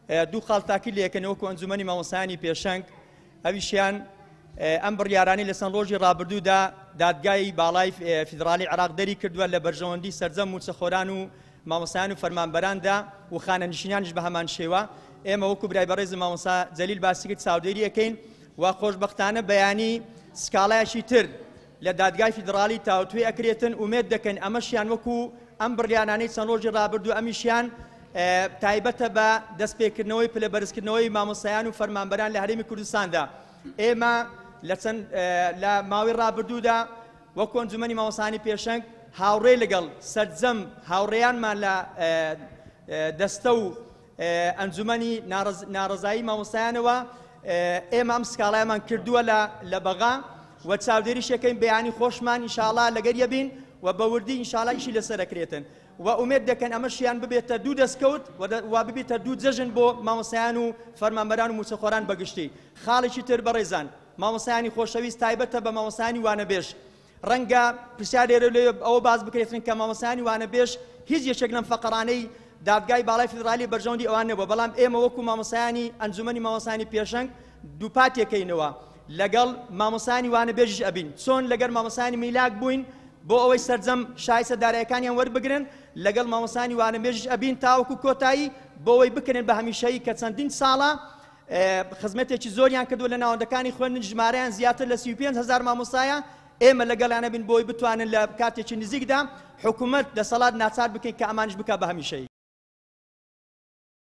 دوو خاڵتاکی لەکەنەوەکو ئەنجومەنی مامۆستایانی پێشەنگ ئەویشیان ئەم بڕیارانەی لە سەنڕۆژی ڕابردوودا دادگای باڵای فیدرالی عێراق دەری کردووە لە بەرژەوەندی سەرجەم موچەخۆران و مامۆستایان و فەرمانبەراندا و خانەنشینانیش بە هەمان شێوە. ئێمە وەکو برای بەڕێزم مامۆستا جەلیل باسی کرد چاودێری ئەەکەین و خۆشبەختانە بەیانی سکاڵایەکی تر لە دادگای فیدرالی تاوتوێ ئەکرێتن ومێد دەکەن ئەمەشیان وەکو ئەم بڕیانانەی چەند ڕۆژی ڕابردوو ئەمیشیان تایبەتە بە دەستپێکردنەوەی پلەبەرزکردنەوەی مامۆستایان و فەرمانبەران لە هەرێمی کوردستاندا. ئێمە لە ماوەی ڕابردوودا وەکو ئەنجومەنی مامۆستایانی پێشەنگ هاوڕێ لەگەڵ سەرجەم هاوڕێیانمان لە دەستە و ئەنجومەنی ناڕەزایی مامۆستایانەوە ئێمە ئەم سکاڵایمان کردووە لە بەغا و چاودێریشەکەین بەیانی خۆشمان ئینشاڵڵا لەگەر بین و بەوردی ئینشاڵڵا ئیشی لەسەر ئەکرێتن و ئومێد دەکەن ئەمەشیان ببێتە دوو دەستکەوت و ببێتە دوو جەژن بۆ مامۆستایان و فەرمانبەران و موچەخۆران بەگشتی. خاڵێکی تر بەڕێزان مامۆستایانی خۆشەویست تایبەتە بە مامۆستایانی وانەبێژ ڕەنگە پرسیار لێرە لێ ئەوە باز بکرێتن کە مامۆستایانی وانەبێژ هیچ یەکێک لەم فەقەرانەی دادگای باڵای فیدرالی بەرژەوەندی ئەوان نەبووە، بەڵام ئێمە وەکو مامۆستایانی ئەنجومەنی مامۆستایانی پێشەنگ دووپاتێکەینەوە لەگەڵ مامۆستایانی وانەبێژش ئەبین، چۆن لەگەر مامۆستایانی میلاک بووین بۆ ئەوەی سەرجەم شایستە دارایەکانیان وەربگرن، لەگەڵ مامۆستایانی وانەبێژش ئەبین تاوەکو کۆتایی بۆ ئەوەی بکرێن بە هەمیشەیی کە چەندین ساڵە خزمەتێکی زۆریان کردووە لە ناوەندەکانی خوێندن، ژمارەیان زیاتر لە 35,000 مامۆستایە. ئێمە لەگەڵیانە بین بۆی بتوانن لە کاتێکی نزیکدا حکوومەت دەسەڵات ناچار بکەین کە ئەمانش بکە بە هەمیشەیی.